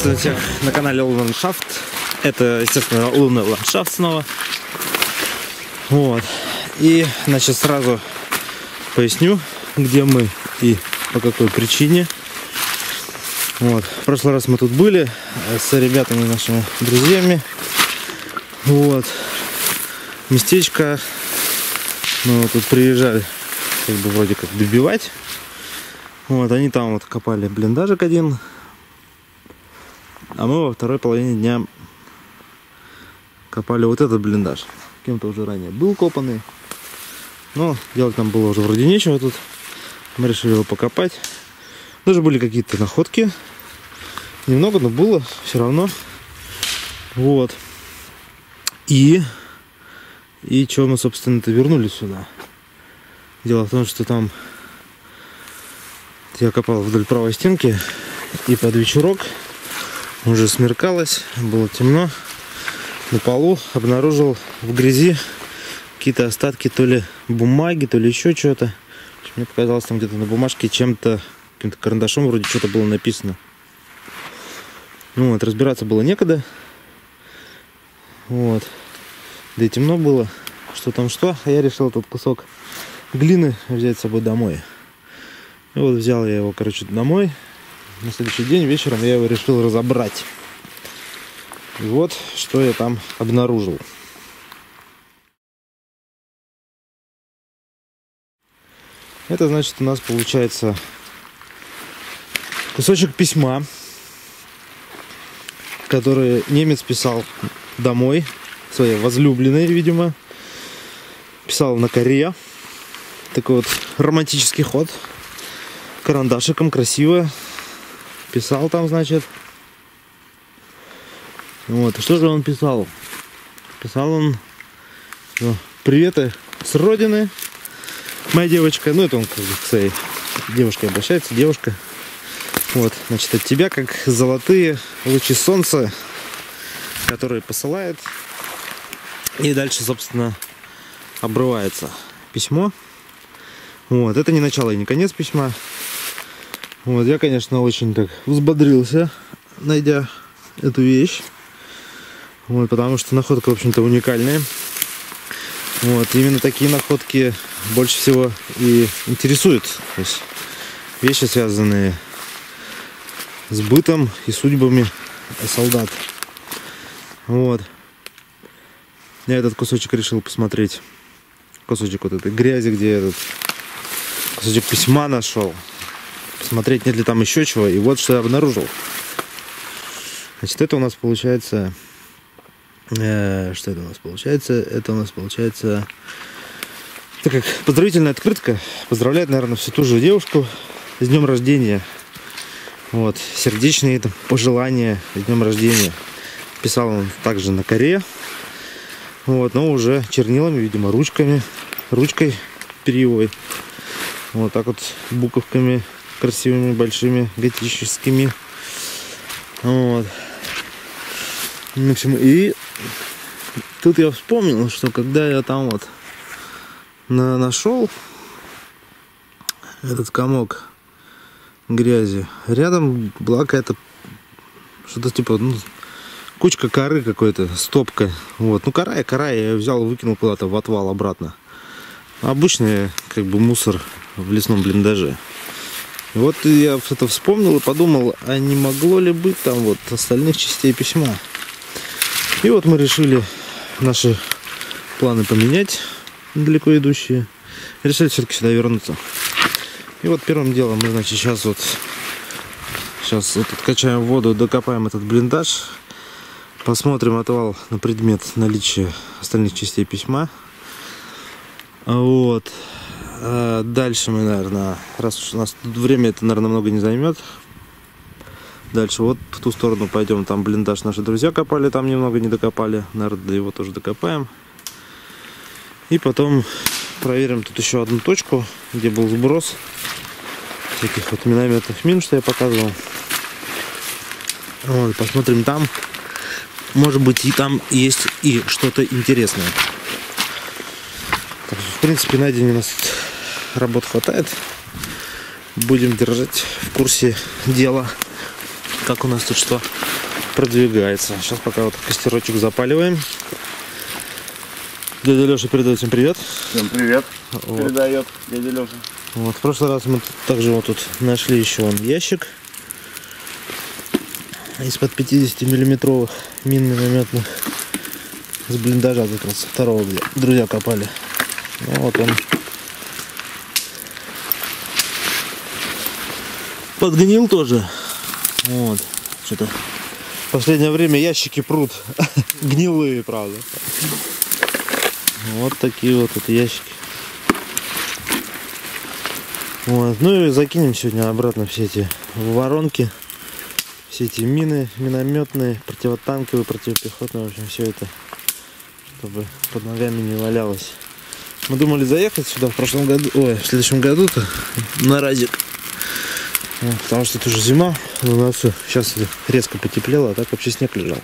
Приветствую всех на канале Ландшафт. Это, естественно, лунный ландшафт снова. Вот. И, значит, сразу поясню, где мы и по какой причине. Вот. В прошлый раз мы тут были с ребятами, нашими друзьями. Вот. Местечко. Мы вот тут приезжали, как бы вроде как добивать. Вот, они там вот копали блиндажик один. А мы во второй половине дня копали вот этот блиндаж. Кем-то уже ранее был копанный. Но делать нам было уже вроде нечего тут. Мы решили его покопать. Даже были какие-то находки. Немного, но было все равно. Вот. И чего мы, собственно-то, вернулись сюда. Дело в том, что там я копал вдоль правой стенки. И под вечерок уже смеркалось, было темно. На полу обнаружил в грязи какие-то остатки то ли бумаги, то ли еще что-то. Мне показалось, там где-то на бумажке чем-то, каким-то карандашом вроде что-то было написано. Ну вот, разбираться было некогда. Вот. Да и темно было. Что там что. А я решил этот кусок глины взять с собой домой. И вот взял я его, короче, домой. На следующий день вечером я его решил разобрать. И вот что я там обнаружил. Это значит, у нас получается кусочек письма, который немец писал домой, своей возлюбленной, видимо. Писал на коре. Такой вот романтический ход. Карандашиком красиво. Писал там, значит. Вот. И что же он писал? Писал он: приветы с родины, моя девочка. Ну, это он как бы к своей девушке обращается. Девушка. Вот. Значит, от тебя, как золотые лучи солнца, которые посылает. И дальше, собственно, обрывается письмо. Вот. Это не начало и не конец письма. Вот, я, конечно, очень так взбодрился, найдя эту вещь. Вот, потому что находка, в общем-то, уникальная. Вот, именно такие находки больше всего и интересуют. То есть вещи, связанные с бытом и судьбами солдат. Вот. Я этот кусочек решил посмотреть. Кусочек вот этой грязи, где я этот кусочек письма нашел. Посмотреть, нет ли там еще чего. И вот что я обнаружил. Значит, это у нас получается... что это у нас получается? Это у нас получается... Это как поздравительная открытка. Поздравляет, наверное, всю ту же девушку с днем рождения. Вот. Сердечные там пожелания с днем рождения. Писал он также на коре. Вот. Но уже чернилами, видимо, ручкой перьевой. Вот так вот буковками красивыми, большими, готическими. Вот. В общем, и тут я вспомнил, что когда я там вот нашел этот комок грязи, рядом была какая-то что-то типа, кучка коры какой-то, стопка. Вот. Ну, кора, я ее взял и выкинул куда-то в отвал обратно. Обычный, как бы, мусор в лесном блиндаже. И вот я это вспомнил и подумал, а не могло ли быть там вот остальных частей письма. И вот мы решили наши планы поменять, далеко идущие. Решили все-таки сюда вернуться. И вот первым делом мы, значит, сейчас вот откачаем воду, докопаем этот блиндаж. Посмотрим отвал на предмет наличия остальных частей письма. Вот. Дальше мы, наверное, раз уж у нас тут время, это, наверное, много не займет. Дальше вот в ту сторону пойдем. Там блиндаж наши друзья копали, там немного не докопали. Наверное, до его тоже докопаем. И потом проверим тут еще одну точку, где был сброс всяких вот минометных мин, что я показывал. Вот, посмотрим там. Может быть, и там есть и что-то интересное. Так, в принципе, на день у нас работ хватает. Будем держать в курсе дела, как у нас тут что продвигается. Сейчас пока вот костерочек запаливаем. Дядя Леша передает всем привет. Всем привет. Вот. Передает дядя Леша. Вот, в прошлый раз мы также вот тут нашли еще ящик из-под 50-миллиметровых мин минометных с блиндажа как раз второго, где друзья копали. Ну, вот он подгнил тоже. Вот. Что-то в последнее время ящики прут. Гнилые, правда. Вот такие вот эти ящики. Вот. Ну и закинем сегодня обратно все эти воронки. Все эти мины, минометные, противотанковые, противопехотные. В общем, все это, чтобы под ногами не валялось. Мы думали заехать сюда в прошлом году, ой, в следующем году-то на разик. Вот, потому что это уже зима, у нас все сейчас резко потеплело, а так вообще снег лежал.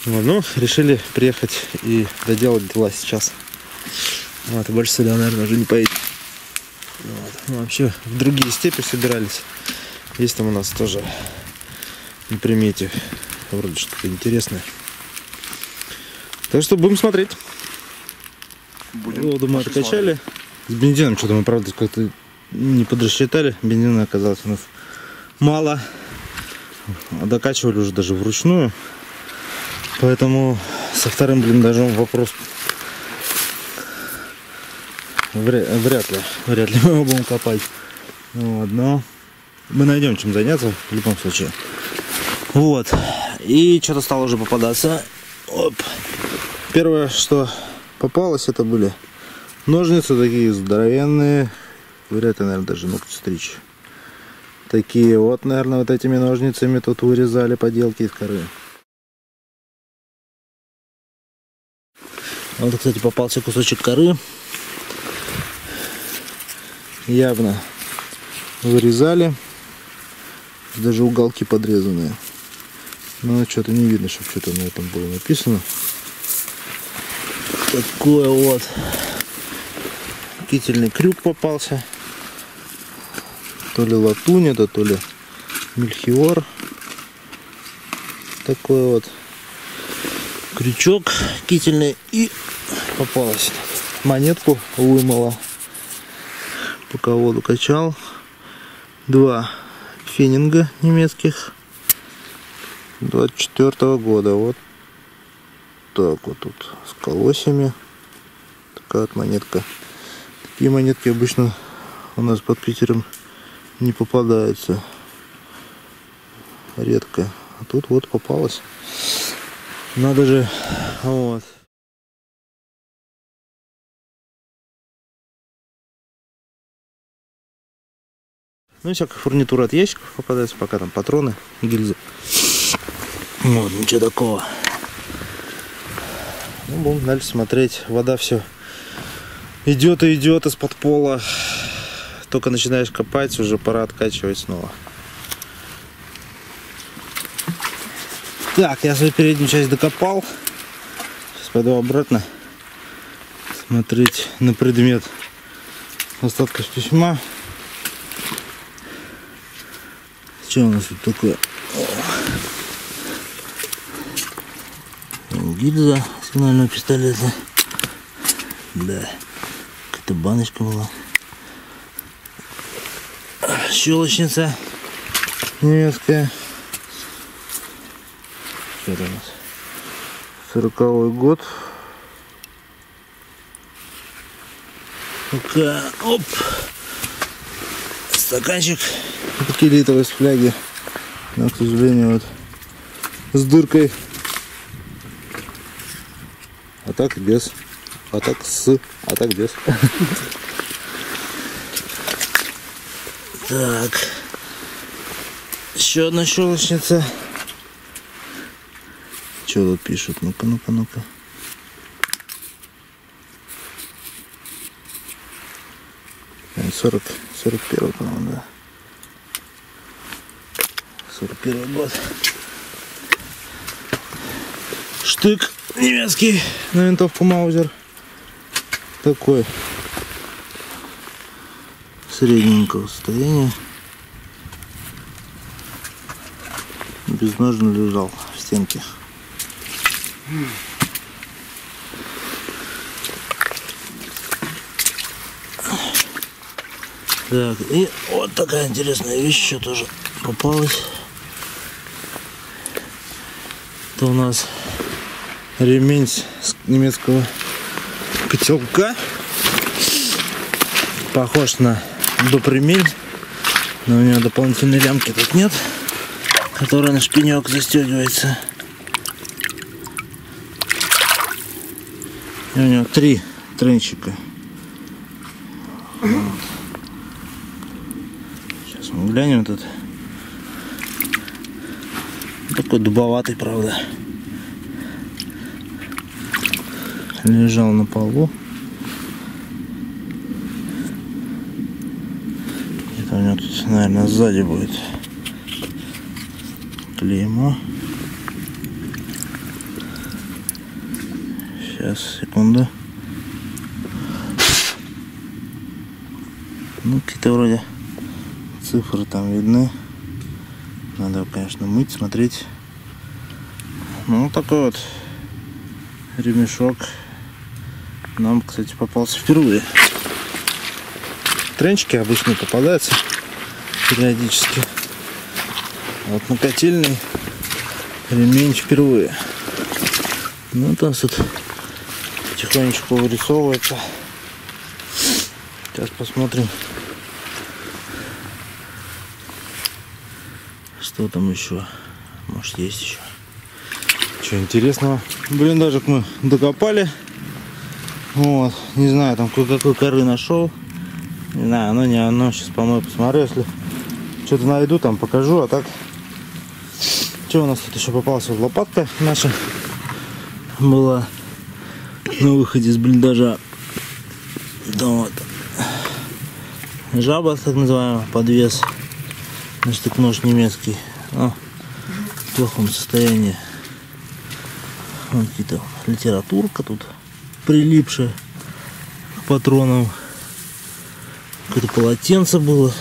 Вот, ну, решили приехать и доделать дела сейчас. Вот, и больше сюда, наверное, уже не поедем. Вот. Ну, вообще в другие степи собирались. Есть там у нас тоже на примете вроде что-то интересное. Так что будем смотреть. Воду мы откачали. С бензином что-то мы, правда, как-то не подрасчитали. Бензина оказалось у нас мало. Докачивали уже даже вручную. Поэтому со вторым блиндажом вопрос вряд ли мы его будем копать. Вот, но мы найдем чем заняться в любом случае. Вот. И что-то стало уже попадаться. Оп. Первое, что попалось, это были ножницы такие здоровенные. Вряд ли, наверное, даже ногти стричь. Такие вот, наверное, вот этими ножницами тут вырезали поделки из коры. Вот, кстати, попался кусочек коры. Явно вырезали. Даже уголки подрезанные. Но что-то не видно, чтобы что-то на этом было написано. Такой вот кительный крюк попался. То ли латунь это, то ли мельхиор. Такой вот крючок кительный. И попалась монетку, вымыла. Пока воду качал. 2 фенинга немецких 24-го года. Вот так вот тут с колосьями. Такая вот монетка. Такие монетки обычно у нас под Питером не попадаются. Редко. А тут вот попалась. Надо же. Вот. Ну и всякая фурнитура от ящиков попадается, пока там патроны, гильзы. Вот, ничего такого. Ну, будем дальше смотреть. Вода все идет и идет из-под пола. Только начинаешь копать, уже пора откачивать снова. Так, я свою переднюю часть докопал. Сейчас пойду обратно смотреть на предмет остатков письма. Что у нас тут такое? Гильза сигнального пистолета. Да. Какая-то баночка была. Щелочница немецкая. Что это у нас? 40-й год. Ну-ка, оп. Стаканчик. Бакелитовый с фляги. Но, к сожалению, вот с дыркой. А так без. А так с. А так без. Так. Еще одна щелочница. Что тут пишут? Ну-ка, ну-ка, ну-ка. — 41-й, по-моему, да. 41-й год. Штык немецкий на винтовку Маузер. Такой средненького состояния. безножно лежал в стенке. Так, и вот такая интересная вещь еще тоже попалась. Это у нас ремень с немецкого котелка. Похож на допремень, но у него дополнительной лямки тут нет, которая на шпинек застегивается. И у него 3 тренчика. Вот. Сейчас мы глянем тут. Такой дубоватый, правда. Лежал на полу. Это у него тут, наверное, сзади будет клеймо. Сейчас, секунду. Ну, какие-то вроде цифры там видны. Надо, конечно, мыть, смотреть. Ну, такой вот ремешок нам, кстати, попался впервые. Тренчики обычно попадаются периодически. Вот на котельный ремень впервые. Ну, там тут потихонечку вырисовывается. Сейчас посмотрим, что там еще. Может, есть еще что интересного. Блиндажик мы докопали. Вот, не знаю, там какой коры нашел. Не знаю, оно не оно. Сейчас помою, посмотрю, если что-то найду, там покажу. А так, что у нас тут еще попалась? Вот лопатка наша была на выходе с блиндажа. Да, вот. Жаба, так называемая, подвес. Значит, нож немецкий. В плохом состоянии. Вот какие-то литературка тут прилипшая к патронам. Какое-то полотенце было.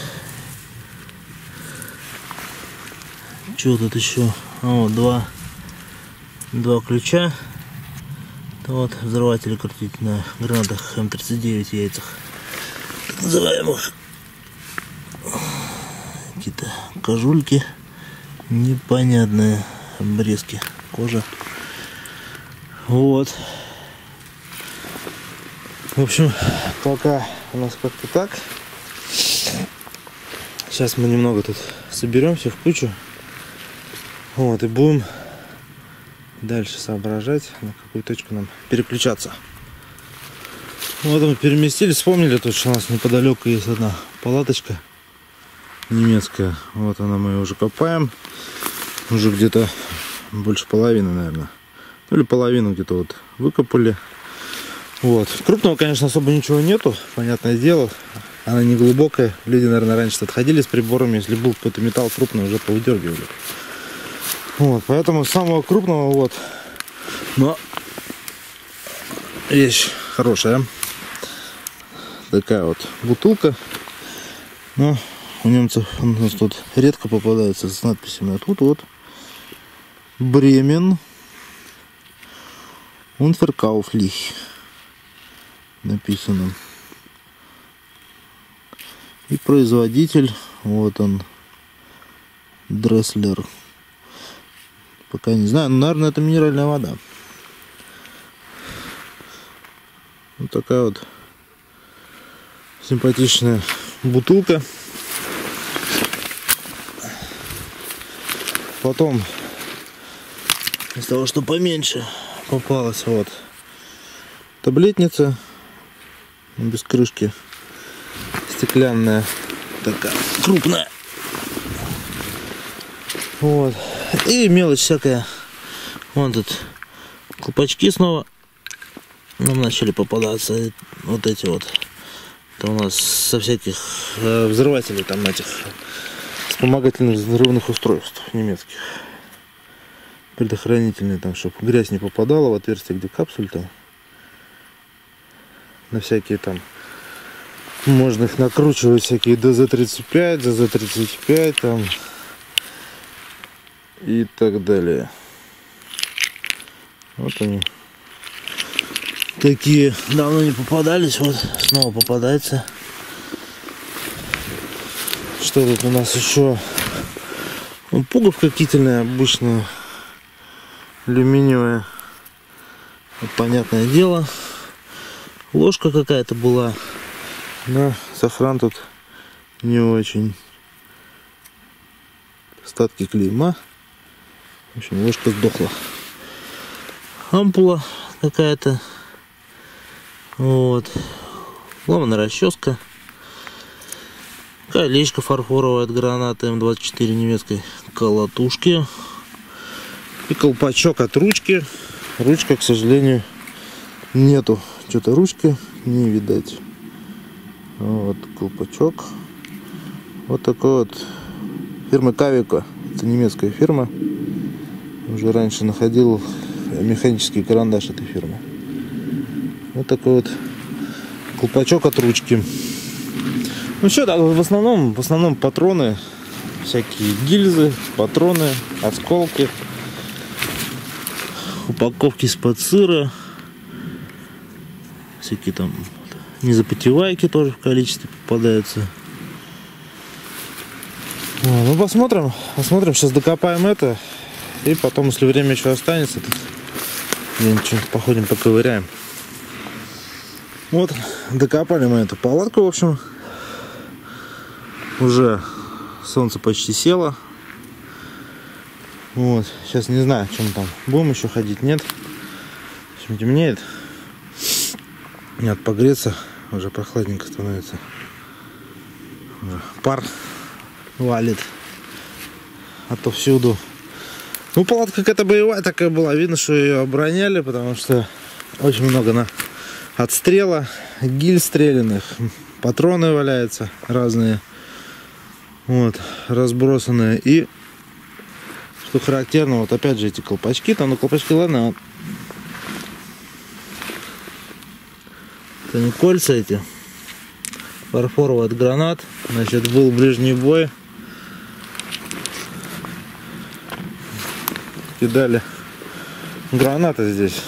Что тут еще? Вот два ключа. Это вот взрыватели крутить на гранатах М39 яйцах, так называемых. Какие-то кожульки непонятные, обрезки кожи. Вот. В общем, пока у нас как-то так. Сейчас мы немного тут соберем все в кучу. Вот, и будем дальше соображать, на какую точку нам переключаться. Вот мы переместились, вспомнили тут, что у нас неподалеку есть одна палаточка немецкая. Вот она, мы ее уже копаем. Уже где-то больше половины, наверное. Ну или половину где-то вот выкопали. Вот. Крупного, конечно, особо ничего нету, понятное дело. Она не глубокая. Люди, наверное, раньше отходили с приборами. Если был какой-то металл крупный, уже повыдергивали. Вот, поэтому самого крупного вот. Но вещь хорошая. Такая вот бутылка. Но у немцев у нас тут редко попадается с надписями. А тут вот Бремен Unverkauflich написано. И производитель, вот он, Дресслер. Пока не знаю, но, наверное, это минеральная вода. Вот такая вот симпатичная бутылка. Потом, из того, что поменьше, попалась вот таблетница без крышки, стеклянная, такая крупная. Вот. И мелочь всякая. Вон тут колпачки снова нам начали попадаться. Вот эти вот. Это у нас со всяких взрывателей, там этих вспомогательных взрывных устройств немецких. Предохранительные, там, чтобы грязь не попадала в отверстие, где капсуль там. На всякие там. Можно их накручивать, всякие ДЗ-35, ДЗ-35 там. и так далее. Вот они. Такие давно не попадались, вот снова попадается. Что тут у нас еще? Ну, пуговка кительная, обычная, алюминиевая. Вот, понятное дело. Ложка какая-то была, но сафран тут не очень. Остатки клейма. В общем, ложка сдохла. Ампула какая-то. Вот. Ломаная расческа. Колечко фарфоровое от гранаты М24 немецкой колотушки. И колпачок от ручки. Ручка, к сожалению, нету. Что-то ручки не видать. Вот колпачок. Вот такой вот. Фирма Кавико. Это немецкая фирма. Уже раньше находил механический карандаш этой фирмы. Вот такой вот колпачок от ручки. Ну что, так в основном патроны, всякие гильзы, патроны, осколки, упаковки из-под сыра, всякие там незапотевайки тоже в количестве попадаются. Ну посмотрим, сейчас докопаем это, и потом, если время еще останется, тут где-нибудь походим, поковыряем. Вот, докопали мы эту палатку, в общем. Уже солнце почти село. Вот, сейчас не знаю, чем там. Будем еще ходить, нет? В общем, темнеет. Надо погреться, уже прохладненько становится. Пар валит отовсюду. Ну, палатка какая-то боевая такая была. Видно, что ее обороняли, потому что очень много отстрела, гильз стрелянных, патроны валяются разные. Вот, разбросанные. И что характерно, вот опять же эти колпачки. Там, ну, колпачки, ладно. Это не кольца эти. Фарфоровые от гранат. Значит, был ближний бой. Кидали гранаты здесь.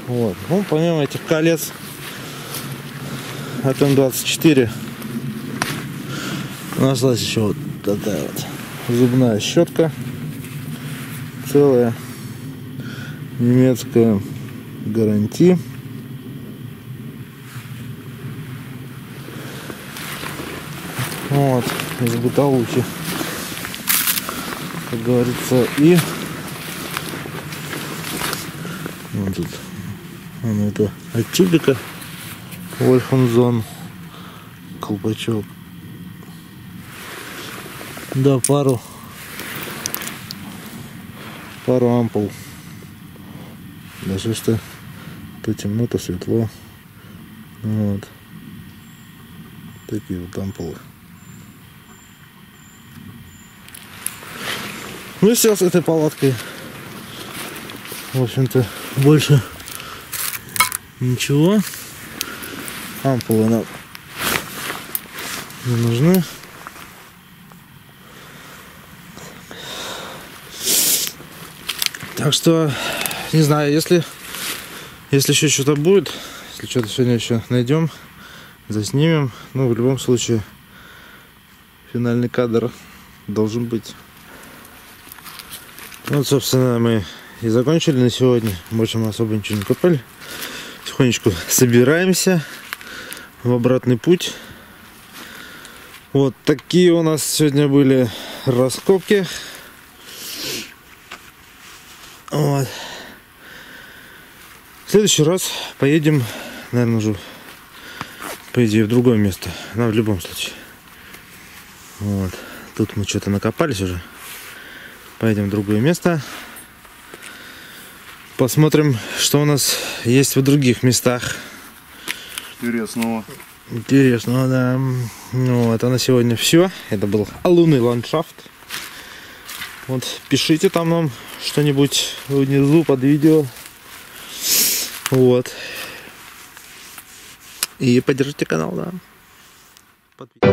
Вот. Ну, помимо этих колец от М24 нашлась еще вот такая вот зубная щетка целая, немецкая, гаранти. Вот, из бытовухи, как говорится. И вот тут это от тюбика Вольфензон колпачок. Да, пару ампул. Даже что то темно, то светло. Вот такие вот ампулы. Ну и все с этой палаткой. В общем-то, больше ничего. Ампулы нам не нужны. Так что, не знаю, если еще что-то будет, если что-то сегодня еще найдем, заснимем. Ну, в любом случае, финальный кадр должен быть. Вот, собственно, мы и закончили на сегодня. Больше мы особо ничего не копали. Потихонечку собираемся в обратный путь. Вот такие у нас сегодня были раскопки. Вот. В следующий раз поедем, наверное, уже, по идее, в другое место. Но в любом случае. Вот. Тут мы что-то накопались уже. Поедем в другое место. Посмотрим, что у нас есть в других местах. Интересного. Интересно, да. Ну, вот, а на сегодня все. Это был лунный ландшафт. Вот, пишите там нам что-нибудь внизу под видео. Вот. И поддержите канал, да. Подписывайтесь.